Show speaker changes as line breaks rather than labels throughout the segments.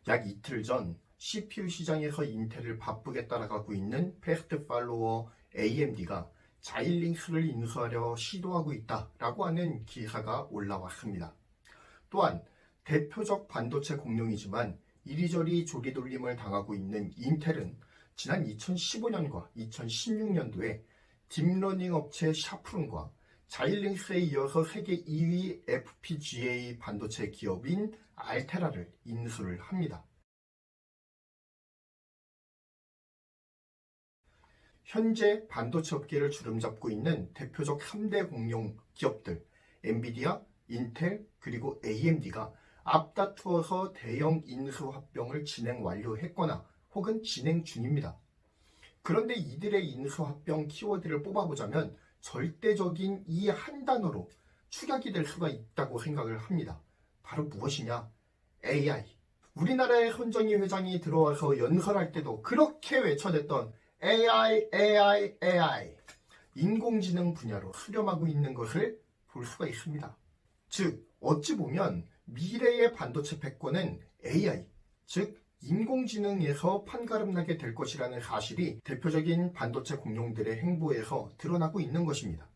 약 이틀 전 CPU 시장에서 인텔을 바쁘게 따라가고 있는 패스트 팔로워 AMD가 자일링크를 인수하려 시도하고 있다라고 하는 기사가 올라왔습니다. 또한 대표적 반도체 공룡이지만 이리저리 조리돌림을 당하고 있는 인텔은 지난 2015년과 2016년도에 딥러닝 업체 샤프론과 자일링크에 이어서 세계 2위 FPGA 반도체 기업인 알테라를 인수를 합니다. 현재 반도체 업계를 주름잡고 있는 대표적 3대 공룡 기업들 엔비디아, 인텔, 그리고 AMD가 앞다투어서 대형 인수 합병을 진행 완료했거나 혹은 진행 중입니다. 그런데 이들의 인수 합병 키워드를 뽑아보자면 절대적인 이 한 단어로 축약이 될 수가 있다고 생각을 합니다. 바로 무엇이냐? AI. 우리나라의 손정희 회장이 들어와서 연설할 때도 그렇게 외쳐댔던 AI, AI, AI. 인공지능 분야로 수렴하고 있는 것을 볼 수가 있습니다. 즉, 어찌 보면 미래의 반도체 패권은 AI, 즉 인공지능에서 판가름나게 될 것이라는 사실이 대표적인 반도체 공룡들의 행보에서 드러나고 있는 것입니다.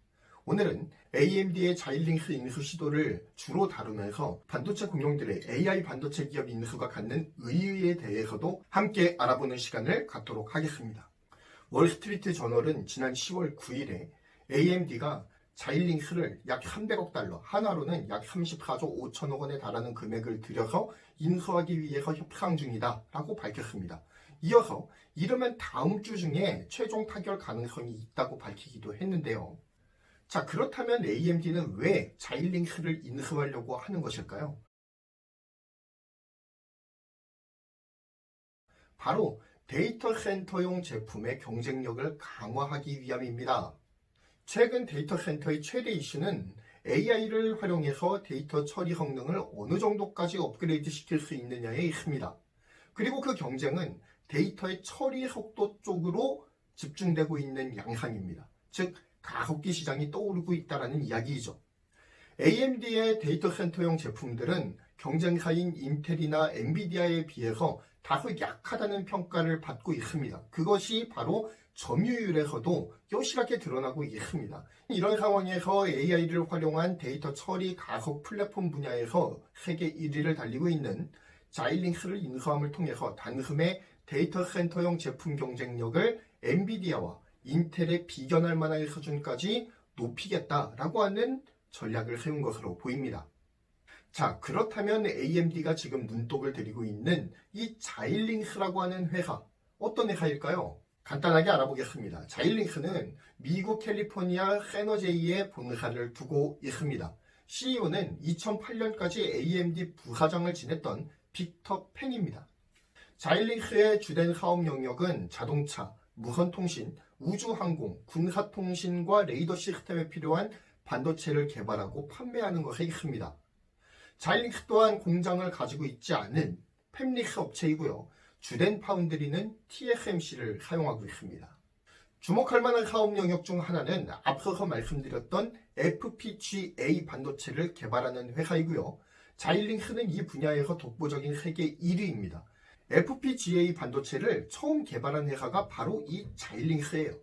오늘은 AMD의 자일링크 인수 시도를 주로 다루면서 반도체 공룡들의 AI 반도체 기업 인수가 갖는 의의에 대해서도 함께 알아보는 시간을 갖도록 하겠습니다. 월스트리트 저널은 지난 10월 9일에 AMD가 자일링크를 약 300억 달러, 하나로는 약 34조 5천억 원에 달하는 금액을 들여서 인수하기 위해서 협상 중이다 라고 밝혔습니다. 이어서 이르면 다음 주 중에 최종 타결 가능성이 있다고 밝히기도 했는데요. 자, 그렇다면 AMD는 왜 자일링크를 인수하려고 하는 것일까요? 바로 데이터 센터용 제품의 경쟁력을 강화하기 위함입니다. 최근 데이터 센터의 최대 이슈는 AI를 활용해서 데이터 처리 성능을 어느 정도까지 업그레이드 시킬 수 있느냐에 있습니다. 그리고 그 경쟁은 데이터의 처리 속도 쪽으로 집중되고 있는 양상입니다. 즉, 가속기 시장이 떠오르고 있다는 이야기이죠. AMD의 데이터 센터용 제품들은 경쟁사인 인텔이나 엔비디아에 비해서 다소 약하다는 평가를 받고 있습니다. 그것이 바로 점유율에서도 여실하게 드러나고 있습니다. 이런 상황에서 AI를 활용한 데이터 처리 가속 플랫폼 분야에서 세계 1위를 달리고 있는 자일링크를 인수함을 통해서 단숨에 데이터 센터용 제품 경쟁력을 엔비디아와 인텔에 비견할 만한 수준까지 높이겠다라고 하는 전략을 세운 것으로 보입니다. 자, 그렇다면 AMD가 지금 눈독을 들이고 있는 이 자일링크라고 하는 회사, 어떤 회사일까요? 간단하게 알아보겠습니다. 자일링크는 미국 캘리포니아 세너제이에 본사를 두고 있습니다. CEO는 2008년까지 AMD 부사장을 지냈던 빅터 팽입니다. 자일링크의 주된 사업 영역은 자동차, 무선통신, 우주항공, 군사통신과 레이더 시스템에 필요한 반도체를 개발하고 판매하는 것에 있습니다. 자일링크 또한 공장을 가지고 있지 않은 팹릭스 업체이고요. 주된 파운드리는 TSMC를 사용하고 있습니다. 주목할 만한 사업 영역 중 하나는 앞서서 말씀드렸던 FPGA 반도체를 개발하는 회사이고요. 자일링크는 이 분야에서 독보적인 세계 1위입니다. FPGA 반도체를 처음 개발한 회사가 바로 이 자일링크예요.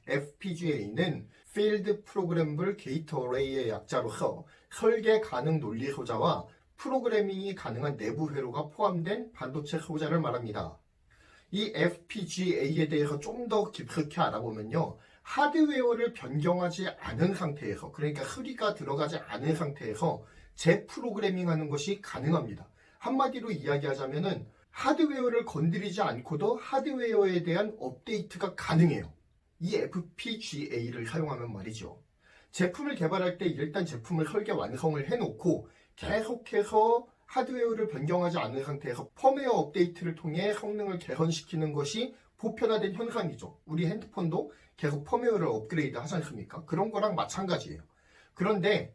FPGA는 Field Programmable Gate Array의 약자로서 설계 가능 논리 소자와 프로그래밍이 가능한 내부 회로가 포함된 반도체 소자를 말합니다. 이 FPGA에 대해서 좀 더 깊숙이 알아보면요. 하드웨어를 변경하지 않은 상태에서, 그러니까 흐리가 들어가지 않은 상태에서 재프로그래밍하는 것이 가능합니다. 한마디로 이야기하자면은 하드웨어를 건드리지 않고도 하드웨어에 대한 업데이트가 가능해요. 이 FPGA를 사용하면 말이죠. 제품을 개발할 때 일단 제품을 설계 완성을 해놓고 계속해서 하드웨어를 변경하지 않은 상태에서 펌웨어 업데이트를 통해 성능을 개선시키는 것이 보편화된 현상이죠. 우리 핸드폰도 계속 펌웨어를 업그레이드 하지 않습니까? 그런 거랑 마찬가지예요. 그런데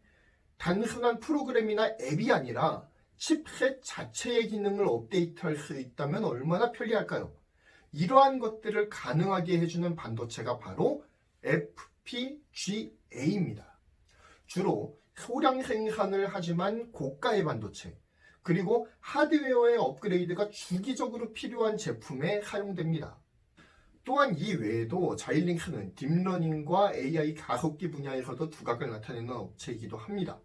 단순한 프로그램이나 앱이 아니라 칩셋 자체의 기능을 업데이트할 수 있다면 얼마나 편리할까요? 이러한 것들을 가능하게 해주는 반도체가 바로 FPGA입니다. 주로 소량 생산을 하지만 고가의 반도체, 그리고 하드웨어의 업그레이드가 주기적으로 필요한 제품에 사용됩니다. 또한 이 외에도 자일링크는 딥러닝과 AI 가속기 분야에서도 두각을 나타내는 업체이기도 합니다.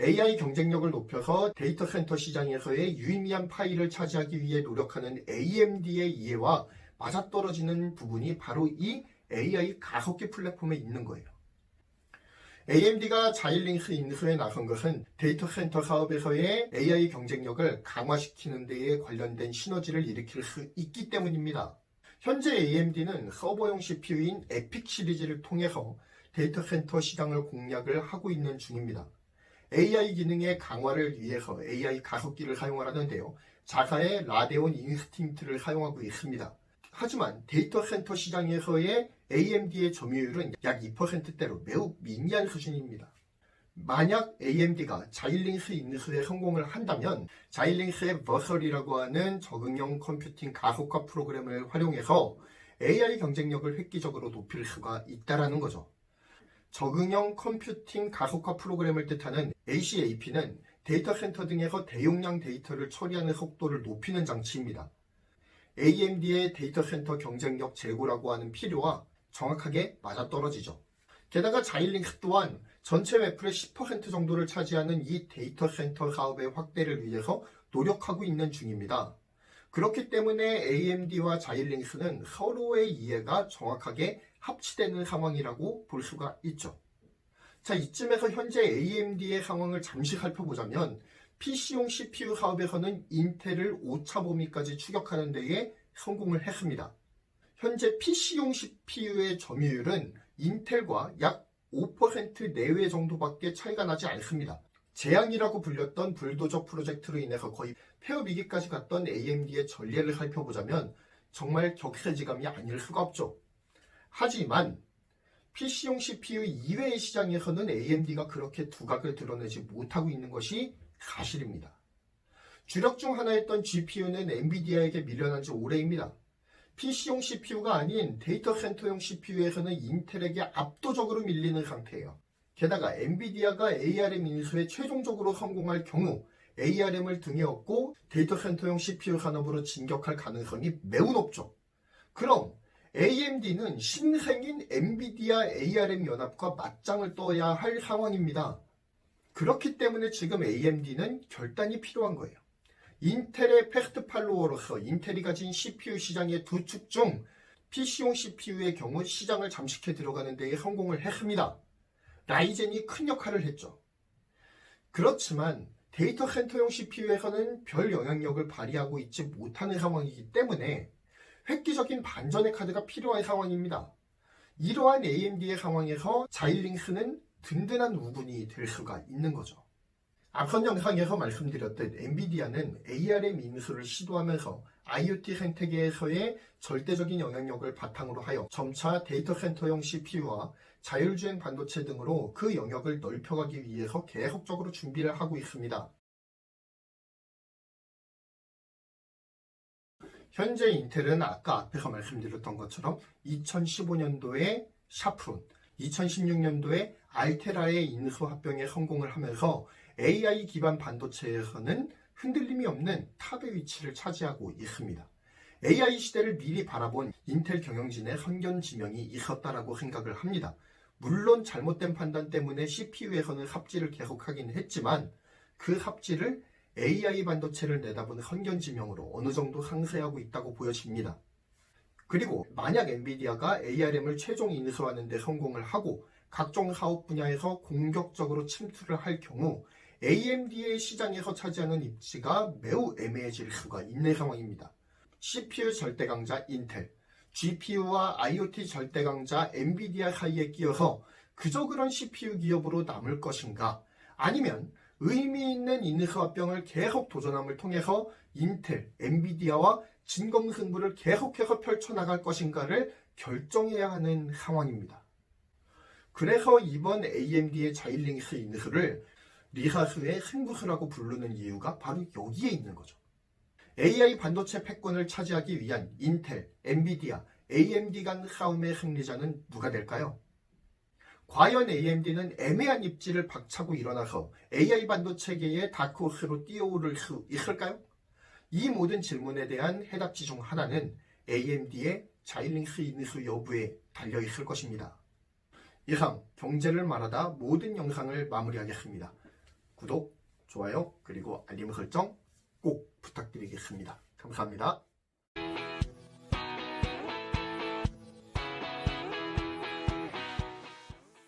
AI 경쟁력을 높여서 데이터 센터 시장에서의 유의미한 파일을 차지하기 위해 노력하는 AMD의 이해와 맞아떨어지는 부분이 바로 이 AI 가속기 플랫폼에 있는 거예요. AMD가 자일링크 인수에 나선 것은 데이터 센터 사업에서의 AI 경쟁력을 강화시키는 데에 관련된 시너지를 일으킬 수 있기 때문입니다. 현재 AMD는 서버용 CPU인 에픽 시리즈를 통해서 데이터 센터 시장을 공략을 하고 있는 중입니다. AI 기능의 강화를 위해서 AI 가속기를 사용하는데요. 자사의 라데온 인스팅트를 사용하고 있습니다. 하지만 데이터 센터 시장에서의 AMD의 점유율은 약 2%대로 매우 미미한 수준입니다. 만약 AMD가 자일링크 인수에 성공을 한다면 자일링크의 버설이라고 하는 적응형 컴퓨팅 가속화 프로그램을 활용해서 AI 경쟁력을 획기적으로 높일 수가 있다는 거죠. 적응형 컴퓨팅 가속화 프로그램을 뜻하는 ACAP는 데이터 센터 등에서 대용량 데이터를 처리하는 속도를 높이는 장치입니다. AMD의 데이터 센터 경쟁력 제고라고 하는 필요와 정확하게 맞아떨어지죠. 게다가 자일링크 또한 전체 매출의 10% 정도를 차지하는 이 데이터 센터 사업의 확대를 위해서 노력하고 있는 중입니다. 그렇기 때문에 AMD와 자일링크는 서로의 이해가 정확하게 합치되는 상황이라고 볼 수가 있죠. 자, 이쯤에서 현재 AMD의 상황을 잠시 살펴보자면 PC용 CPU 사업에서는 인텔을 5차 범위까지 추격하는 데에 성공을 했습니다. 현재 PC용 CPU의 점유율은 인텔과 약 5% 내외 정도밖에 차이가 나지 않습니다. 재앙이라고 불렸던 불도저 프로젝트로 인해서 거의 폐업위기까지 갔던 AMD의 전례를 살펴보자면 정말 격세지감이 아닐 수가 없죠. 하지만 PC용 CPU 이외의 시장에서는 AMD가 그렇게 두각을 드러내지 못하고 있는 것이 사실입니다. 주력 중 하나였던 GPU는 엔비디아에게 밀려난 지 오래입니다. PC용 CPU가 아닌 데이터 센터용 CPU에서는 인텔에게 압도적으로 밀리는 상태예요. 게다가 엔비디아가 ARM 인수에 최종적으로 성공할 경우 ARM을 등에 업고 데이터 센터용 CPU 산업으로 진격할 가능성이 매우 높죠. 그럼 AMD는 신생인 엔비디아 ARM 연합과 맞짱을 떠야 할 상황입니다. 그렇기 때문에 지금 AMD는 결단이 필요한 거예요. 인텔의 패스트 팔로워로서 인텔이 가진 CPU 시장의 두 축 중 PC용 CPU의 경우 시장을 잠식해 들어가는 데에 성공을 했습니다. 라이젠이 큰 역할을 했죠. 그렇지만 데이터 센터용 CPU에서는 별 영향력을 발휘하고 있지 못하는 상황이기 때문에 획기적인 반전의 카드가 필요한 상황입니다. 이러한 AMD의 상황에서 자일링크는 든든한 우분이 될 수가 있는 거죠. 앞선 영상에서 말씀드렸듯 엔비디아는 ARM 인수를 시도하면서 IoT 생태계에서의 절대적인 영향력을 바탕으로 하여 점차 데이터 센터용 CPU와 자율주행 반도체 등으로 그 영역을 넓혀가기 위해서 계속적으로 준비를 하고 있습니다. 현재 인텔은 아까 앞에서 말씀드렸던 것처럼 2015년도에 샤프론, 2016년도에 알테라의 인수 합병에 성공을 하면서 AI 기반 반도체에서는 흔들림이 없는 탑의 위치를 차지하고 있습니다. AI 시대를 미리 바라본 인텔 경영진의 선견지명이 있었다라고 생각을 합니다. 물론 잘못된 판단 때문에 CPU에서는 삽질을 계속하긴 했지만 그 삽질을 AI 반도체를 내다보는 선견지명으로 어느 정도 상쇄하고 있다고 보여집니다. 그리고 만약 엔비디아가 ARM을 최종 인수하는 데 성공을 하고 각종 사업 분야에서 공격적으로 침투를 할 경우 AMD의 시장에서 차지하는 입지가 매우 애매해질 수가 있는 상황입니다. CPU 절대 강자 인텔, GPU와 IoT 절대 강자 엔비디아 사이에 끼어서 그저 그런 CPU 기업으로 남을 것인가, 아니면 의미 있는 인수 합병을 계속 도전함을 통해서 인텔, 엔비디아와 진검승부를 계속해서 펼쳐나갈 것인가를 결정해야 하는 상황입니다. 그래서 이번 AMD의 자일링크 인수를 리사스의 승부수라고 부르는 이유가 바로 여기에 있는 거죠. AI 반도체 패권을 차지하기 위한 인텔, 엔비디아, AMD 간 싸움의 승리자는 누가 될까요? 과연 AMD는 애매한 입지를 박차고 일어나서 AI 반도체계의 다크호스로 뛰어오를 수 있을까요? 이 모든 질문에 대한 해답지 중 하나는 AMD의 자이링스 인수 여부에 달려 있을 것입니다. 이상 경제를 말하다 모든 영상을 마무리하겠습니다. 구독, 좋아요, 그리고 알림 설정 꼭 부탁드리겠습니다. 감사합니다.